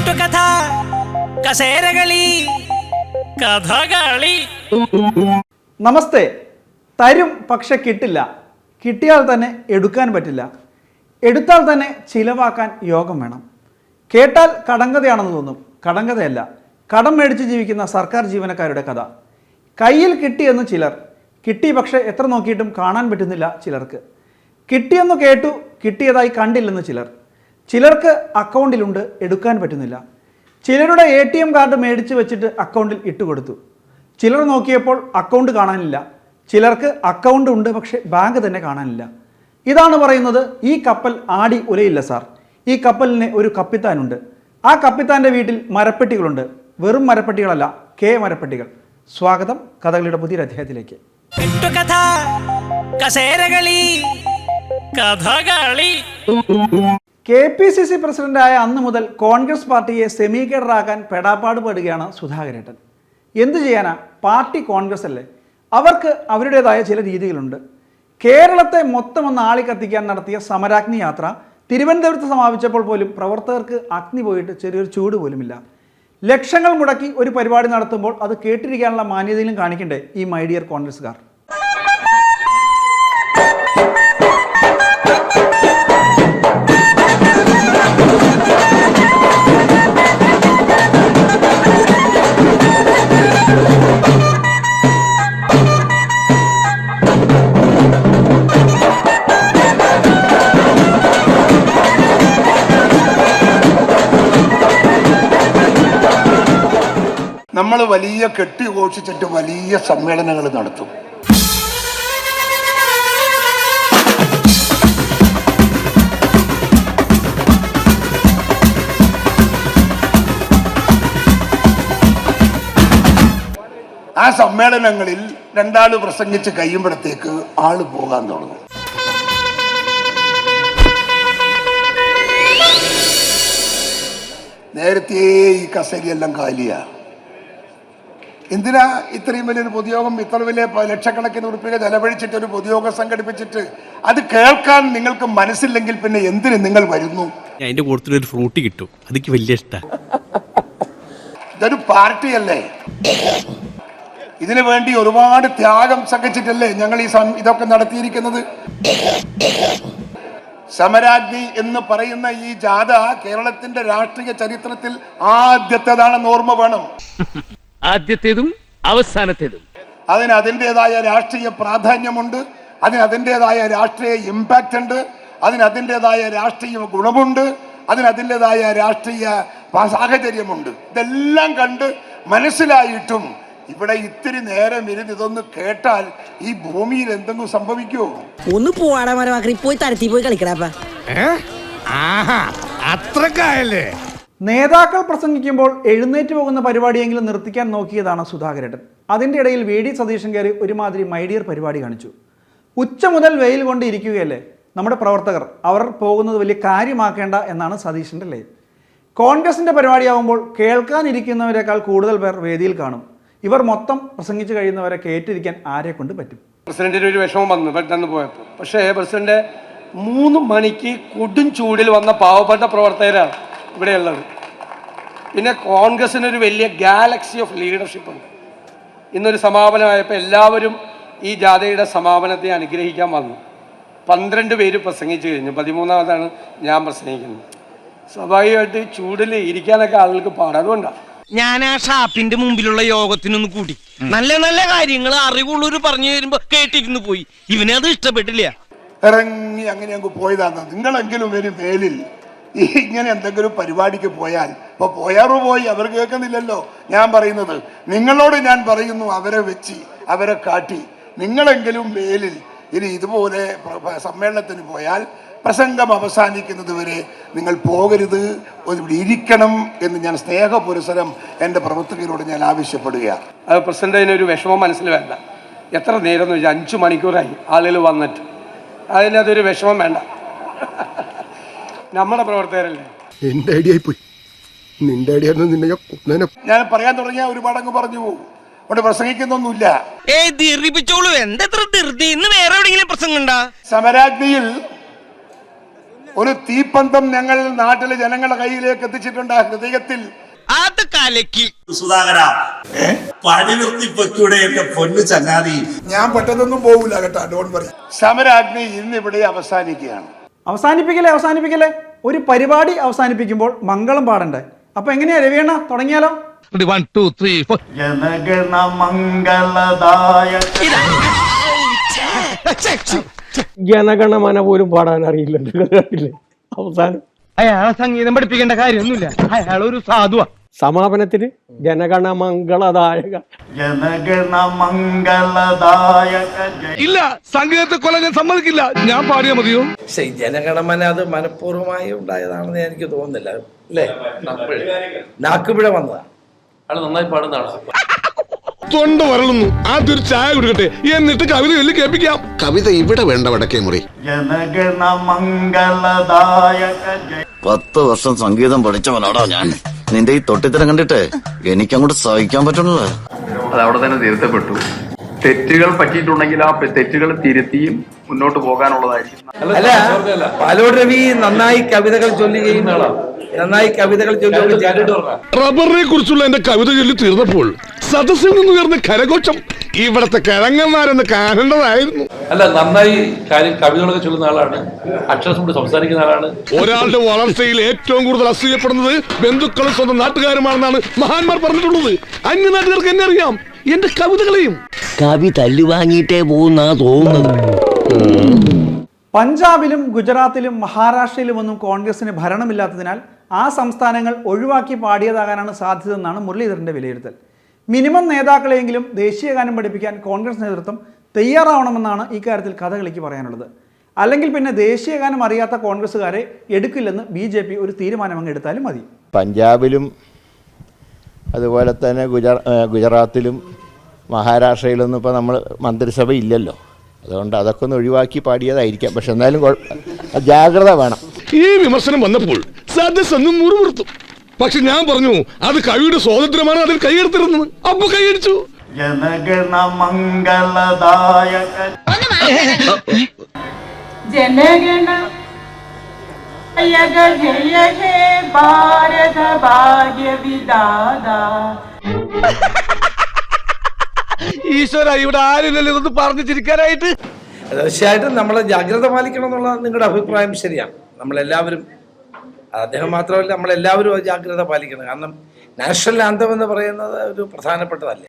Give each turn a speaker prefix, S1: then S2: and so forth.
S1: കെട്ടുകഥ കസേരകളി കഥകളി.
S2: നമസ്തേ. തരും പക്ഷെ കിട്ടില്ല, കിട്ടിയാൽ തന്നെ എടുക്കാൻ പറ്റില്ല, എടുത്താൽ തന്നെ ചിലവാക്കാൻ യോഗം വേണം. കേട്ടാൽ കടങ്കഥയാണെന്ന് തോന്നും, കടങ്കഥയല്ല, കടം മേടിച്ച് ജീവിക്കുന്ന സർക്കാർ ജീവനക്കാരുടെ കഥ. കയ്യിൽ കിട്ടിയെന്ന് ചിലർ, കിട്ടി പക്ഷെ എത്ര നോക്കിയിട്ടും കാണാൻ പറ്റുന്നില്ല ചിലർക്ക്. കിട്ടിയെന്ന് കേട്ടു, കിട്ടിയതായി കണ്ടില്ലെന്ന് ചിലർ. ചിലർക്ക് അക്കൗണ്ടിലുണ്ട്, എടുക്കാൻ പറ്റുന്നില്ല. ചിലരുടെ ATM കാർഡ് മേടിച്ച് വെച്ചിട്ട് അക്കൗണ്ടിൽ ഇട്ടുകൊടുത്തു. ചിലർ നോക്കിയപ്പോൾ അക്കൗണ്ട് കാണാനില്ല. ചിലർക്ക് അക്കൗണ്ട് ഉണ്ട് പക്ഷെ ബാങ്ക് തന്നെ കാണാനില്ല. ഇതാണ് പറയുന്നത്, ഈ കപ്പൽ ആടി ഉലയില്ല സാർ. ഈ കപ്പലിന് ഒരു കപ്പിത്താനുണ്ട്. ആ കപ്പിത്താൻ്റെ വീട്ടിൽ മരപ്പെട്ടികളുണ്ട്. വെറും മരപ്പെട്ടികളല്ല, മരപ്പെട്ടികൾ. സ്വാഗതം കഥകളിയുടെ പുതിയൊരു അധ്യായത്തിലേക്ക്.
S1: കെട്ടുകഥ കസേരകളി കഥകളി.
S2: KPCC പ്രസിഡന്റായ അന്ന് മുതൽ കോൺഗ്രസ് പാർട്ടിയെ സെമി കേഡറാക്കാൻ പെടാപ്പാട് പെടുകയാണ് സുധാകരേട്ടൻ. എന്തു ചെയ്യാനാ, പാർട്ടി കോൺഗ്രസ് അല്ലേ, അവർക്ക് അവരുടേതായ ചില രീതികളുണ്ട്. കേരളത്തെ മൊത്തം ഒന്ന് ആളി കത്തിക്കാൻ നടത്തിയ സമരാഗ്നി യാത്ര തിരുവനന്തപുരത്ത് സമാപിച്ചപ്പോൾ പോലും പ്രവർത്തകർക്ക് അഗ്നി പോയിട്ട് ചെറിയൊരു ചൂട് പോലുമില്ല. ലക്ഷങ്ങൾ മുടക്കി ഒരു പരിപാടി നടത്തുമ്പോൾ അത് കേട്ടിരിക്കാനുള്ള മാന്യതയിലും കാണിക്കണ്ടേ ഈ മൈ ഡിയർ കോൺഗ്രസ്സുകാർ.
S3: നമ്മൾ വലിയ കെട്ടിഘോഷിച്ചിട്ട് വലിയ സമ്മേളനങ്ങൾ നടത്തും. ആ സമ്മേളനങ്ങളിൽ രണ്ടാള് പ്രസംഗിച്ച് കഴിയുമ്പോഴത്തേക്ക് ആള് പോകാൻ തുടങ്ങും. നേരത്തെ ഈ കസേരയെല്ലാം കാലിയാ. എന്തിനാ ഇത്രയും വലിയൊരു പൊതുയോഗം, ഇത്ര വലിയ ലക്ഷക്കണക്കിന് ഉറുപ്പിക ചെലവഴിച്ചിട്ട് ഒരു പൊതുയോഗം സംഘടിപ്പിച്ചിട്ട് അത് കേൾക്കാൻ നിങ്ങൾക്ക് മനസ്സില്ലെങ്കിൽ പിന്നെ എന്തിന് നിങ്ങൾ വരുന്നു?
S4: അതിന്റെ കൂട്ടത്തിൽ ഒരു ഫ്രൂട്ടി കിട്ടും, അതെനിക്ക് വലിയ ഇഷ്ടം.
S3: ഇതൊരു പാർട്ടിയല്ലേ, ഇതിനു വേണ്ടി ഒരുപാട് ത്യാഗം സഹിച്ചിട്ടല്ലേ ഞങ്ങൾ ഇതൊക്കെ നടത്തിയിരിക്കുന്നത്. സമരാഗ്നി എന്ന് പറയുന്ന ഈ ജാഥ കേരളത്തിന്റെ രാഷ്ട്രീയ ചരിത്രത്തിൽ ആദ്യത്തേതാണെന്ന് ഓർമ്മ വേണം.
S5: ആദ്യത്തേതും അവസാനത്തേതും.
S3: അതിന് അതിൻ്റെതായ രാഷ്ട്രീയ പ്രാധാന്യമുണ്ട്, അതിന് അതിൻ്റെതായ രാഷ്ട്രീയ ഇമ്പാക്റ്റ് ഉണ്ട്, അതിന് അതിൻ്റെതായ രാഷ്ട്രീയ ഗുണമുണ്ട്, അതിന് അതിൻ്റെതായ രാഷ്ട്രീയ സാഹചര്യമുണ്ട്. ഇതെല്ലാം കണ്ട് മനസ്സിലായിട്ടും ഇവിടെ ഇത്തിരി നേരം ഇരുന്ന് ഇതൊന്ന് കേട്ടാൽ ഈ ഭൂമിയിൽ എന്തെങ്കിലും സംഭവിക്കുമോ?
S6: ഒന്ന് പോവാടാ മരമാക്കി പോയി തരത്തി പോയി കളിക്കടാ.
S7: അത്രക്കായല്ലേ?
S2: നേതാക്കൾ പ്രസംഗിക്കുമ്പോൾ എഴുന്നേറ്റ് പോകുന്ന പരിപാടിയെങ്കിലും നിർത്തിക്കാൻ നോക്കിയതാണ് സുധാകരേട്ടൻ. അതിൻ്റെ ഇടയിൽ VD സതീശൻ കയറി ഒരുമാതിരി മൈഡിയർ പരിപാടി കാണിച്ചു. ഉച്ച മുതൽ വെയിൽ കൊണ്ട് ഇരിക്കുകയല്ലേ നമ്മുടെ പ്രവർത്തകർ, അവർ പോകുന്നത് വലിയ കാര്യമാക്കേണ്ട എന്നാണ് സതീശൻ്റെ ലൈൻ. കോൺഗ്രസിൻ്റെ പരിപാടിയാകുമ്പോൾ കേൾക്കാനിരിക്കുന്നവരെക്കാൾ കൂടുതൽ പേർ വേദിയിൽ കാണും. ഇവർ മൊത്തം പ്രസംഗിച്ചു കഴിയുന്നവരെ കേട്ടിരിക്കാൻ ആരെ കൊണ്ട് പറ്റും?
S8: പ്രസിഡന്റിന് ഒരു വിഷമം വന്നു പെട്ടെന്ന് പോയപ്പോൾ. പക്ഷേ പ്രസിഡന്റ് 3 മണിക്ക് കൊടും ചൂടിൽ വന്ന പാവപ്പെട്ട പ്രവർത്തകരാണ് ഇവിടെയുള്ളത്. പിന്നെ കോൺഗ്രസിനൊരു വലിയ ഗാലക്സി ഓഫ് ലീഡർഷിപ്പ് ഉണ്ട്. ഇന്നൊരു സമാപനമായപ്പോൾ എല്ലാവരും ഈ ജാഥയുടെ സമാപനത്തെ അനുഗ്രഹിക്കാൻ വന്നു. 12 പേര് പ്രസംഗിച്ചു കഴിഞ്ഞു, 13ാമതാണ് ഞാൻ പ്രസംഗിക്കുന്നത്. സ്വാഭാവികമായിട്ട് ചൂടിൽ ഇരിക്കാനൊക്കെ ആളുകൾക്ക് പാടാതുകൊണ്ടാണ്
S5: ഞാൻ ആ ഷാപ്പിന്റെ മുമ്പിലുള്ള യോഗത്തിനൊന്ന് കൂടി നല്ല നല്ല കാര്യങ്ങൾ അറിവുള്ളവർ പറഞ്ഞു തരുമ്പോ കേട്ടിരുന്നു പോയി. ഇവനെ അത് ഇഷ്ടപ്പെട്ടില്ല,
S3: ഇറങ്ങി അങ്ങനെ അങ്ങ് പോയതാണ്. നിങ്ങളെങ്കിലും ഒരു മേലിൽ ഇങ്ങനെ എന്തെങ്കിലും പരിപാടിക്ക് പോയാൽ, ഇപ്പൊ പോയാറു പോയി, അവർ കേൾക്കുന്നില്ലല്ലോ ഞാൻ പറയുന്നത്. നിങ്ങളോട് ഞാൻ പറയുന്നു, അവരെ വെച്ച് അവരെ കാട്ടി നിങ്ങളെങ്കിലും മേലിൽ ഇനി ഇതുപോലെ സമ്മേളനത്തിന് പോയാൽ പ്രസംഗം അവസാനിക്കുന്നത് വരെ നിങ്ങൾ പോകരുത്, ഇവിടെ ഇരിക്കണം എന്ന് ഞാൻ സ്നേഹപുരസരം എൻ്റെ പ്രവർത്തകരോട് ഞാൻ ആവശ്യപ്പെടുകയാണ്.
S8: അത് പ്രസിഡന്റ് അതിനൊരു വിഷമം മനസ്സിൽ വേണ്ട. എത്ര നേരം എന്ന് വെച്ചാൽ 5 മണിക്കൂറായി ആളുകൾ വന്നിട്ട്, അതിനതൊരു വിഷമം വേണ്ട. നമ്മുടെ പ്രവർത്തകരല്ലേ.
S7: എന്റെ ഐഡിയ പോയി, നിന്റെ ഐഡിയ
S3: ഞാൻ പറയാൻ തുടങ്ങിയ ഒരുപാട് അങ്ങ് പറഞ്ഞു പോകും. അവിടെ പ്രസംഗിക്കുന്നൊന്നുമില്ല.
S5: വേറെ എവിടെയെങ്കിലും പ്രസംഗം ഉണ്ടാ?
S3: സമരാഗ്നിയിൽ ഒരു തീപ്പന്തം ഞങ്ങൾ നാട്ടിലെ ജനങ്ങളുടെ കയ്യിലേക്ക് എത്തിച്ചിട്ടുണ്ട്. ആ ഹൃദയത്തിൽ
S5: അത് കലക്കി.
S9: സുധാകര പണി നിർത്തിപ്പൊക്കൂടെ എന്റെ പൊന്നു ചങ്ങാതി.
S7: ഞാൻ പെട്ടെന്നൊന്നും പോകൂല കേട്ടാ, ഡോൺ പറയും.
S3: സമരാഗ്നി ഇന്നിവിടെ അവസാനിക്കുകയാണ്.
S2: അവസാനിപ്പിക്കലേ ഒരു പരിപാടി അവസാനിപ്പിക്കുമ്പോൾ മംഗളം പാടണ്ടേ? അപ്പൊ എങ്ങനെയാ രവിയണ്ണ, തുടങ്ങിയാലോ?
S5: 1 2 3 4
S2: ജനഗണ മംഗളദായ.
S8: ജനഗണമന പോലും പാടാൻ അറിയില്ല. അവസാനം
S5: അയാളെ സംഗീതം പഠിപ്പിക്കേണ്ട കാര്യമൊന്നുമില്ല, അയാൾ ഒരു സാധുവാ.
S8: സമാപനത്തിന് ജനഗണ മംഗളദായക.
S2: ജനഗണ മംഗളദായക.
S7: ഇല്ല, സംഗീതത്തെ കൊല്ലാൻ ഞാൻ സമ്മതിക്കില്ല. ഞാൻ പാടിയാ മതിയോ?
S10: പക്ഷെ ജനഗണമന അത് മനഃപൂർവ്വമായി ഉണ്ടായതാണെന്ന് എനിക്ക് തോന്നുന്നില്ല, അല്ലേ? നാക്കുപിഴ വന്നതാണ്.
S4: നന്നായി പാടുന്നതാണ്.
S7: തൊണ്ട വരളുന്നു. ആദ്യം ഒരു ചായ കുടിക്കട്ടെ, എന്നിട്ട് കവിത ചൊല്ലി കേൾപ്പിക്കാം. കവിത ഇവിടെ വേണ്ട, വടക്കേ മുറി.
S2: ജനഗണ മംഗളദായക.
S11: 10 വർഷം സംഗീതം പഠിച്ചവനാടാ ഞാൻ. നിന്റെ ഈ തൊട്ടിത്തരം കണ്ടിട്ട് എനിക്കങ്ങോട്ട് സഹിക്കാൻ പറ്റണല്ലോ.
S12: അത് അവിടെ തന്നെ തിരുത്തപ്പെട്ടു. തെറ്റുകൾ പറ്റിയിട്ടുണ്ടെങ്കിൽ ആ തെറ്റുകൾ തിരുത്തിയും മുന്നോട്ട് പോകാനുള്ളതായിരിക്കും.
S10: അല്ല, പാലോട് രവി നന്നായി കവിതകൾ ചൊല്ലുകയും നന്നായി കവിതകൾ
S7: റബ്ബറിനെ കുറിച്ചുള്ള എന്റെ കവിത ചൊല്ലി തീർന്നപ്പോൾ സദസ്സിൽ നിന്ന് ഉയർന്ന കരഘോഷം ഇവിടത്തെ കിഴങ്ങന്മാരെന്ന് കാണേണ്ടതായിരുന്നു.
S4: അല്ല, നന്നായി കവിതകളൊക്കെ ചൊല്ലുന്ന ആളാണ്, അക്ഷരം സംസാരിക്കുന്ന ആളാണ്.
S7: ഒരാളുടെ വളർച്ചയിൽ ഏറ്റവും കൂടുതൽ അസൂയപ്പെടുന്നത് ബന്ധുക്കളും സ്വന്തം നാട്ടുകാരുമാണെന്നാണ് മഹാന്മാർ പറഞ്ഞിട്ടുള്ളത്. അന്യ നാട്ടുകാർക്ക് എന്നെ അറിയാം, എന്റെ കവിതകളെയും.
S5: കവി തല്ലുവാങ്ങിയിട്ടേ പോകുന്നാ തോന്നുന്നത്.
S2: പഞ്ചാബിലും ഗുജറാത്തിലും മഹാരാഷ്ട്രയിലുമൊന്നും കോൺഗ്രസിന് ഭരണമില്ലാത്തതിനാൽ ആ സംസ്ഥാനങ്ങൾ ഒഴിവാക്കി പാടിയതാകാനാണ് സാധ്യതയെന്നാണ് മുരളീധരന്റെ വിലയിരുത്തൽ. മിനിമം നേതാക്കളെയെങ്കിലും ദേശീയഗാനം പഠിപ്പിക്കാൻ കോൺഗ്രസ് നേതൃത്വം തയ്യാറാവണമെന്നാണ് ഇക്കാര്യത്തിൽ കഥകളിക്ക് പറയാനുള്ളത്. അല്ലെങ്കിൽ പിന്നെ ദേശീയഗാനം അറിയാത്ത കോൺഗ്രസ്സുകാരെ എടുക്കില്ലെന്ന് BJP ഒരു തീരുമാനം എടുത്താലും മതി.
S13: പഞ്ചാബിലും അതുപോലെ തന്നെ ഗുജറാത്തിലും മഹാരാഷ്ട്രയിലൊന്നും ഇപ്പോൾ നമ്മൾ മന്ത്രിസഭ ഇല്ലല്ലോ, അതുകൊണ്ട് അതൊക്കെ ഒന്ന് ഒഴിവാക്കി പാടിയതായിരിക്കാം. പക്ഷെ എന്നാലും ജാഗ്രത വേണം.
S7: ഈ വിമർശനം വന്നപ്പോൾ സദസ്സൊന്നും മുറുമുറുത്തു. പക്ഷെ ഞാൻ പറഞ്ഞു അത് കവിയുടെ സ്വാതന്ത്ര്യമാണ്, അതിൽ കൈയെടുത്തിരുന്നത്. അപ്പൊ കൈയടിച്ചു.
S2: ജനഗണ മംഗളദായക.
S6: ജനഗണ ജയ ഹേ ഭാരത ഭാഗ്യ വിദാത.
S8: ഈശ്വര, ഇവിടെ ആരില്ലല്ലോ ഇതൊന്ന് പറഞ്ഞു ചിരിക്കാനായിട്ട്.
S10: തീർച്ചയായിട്ടും നമ്മൾ ജാഗ്രത പാലിക്കണം എന്നുള്ള നിങ്ങളുടെ അഭിപ്രായം ശരിയാണ്. നമ്മളെല്ലാവരും, അദ്ദേഹം മാത്രമല്ല, നമ്മളെല്ലാവരും ജാഗ്രത പാലിക്കണം. കാരണം നാഷണൽ ആന്തം എന്ന് പറയുന്നത് ഒരു പ്രധാനപ്പെട്ടതല്ലേ.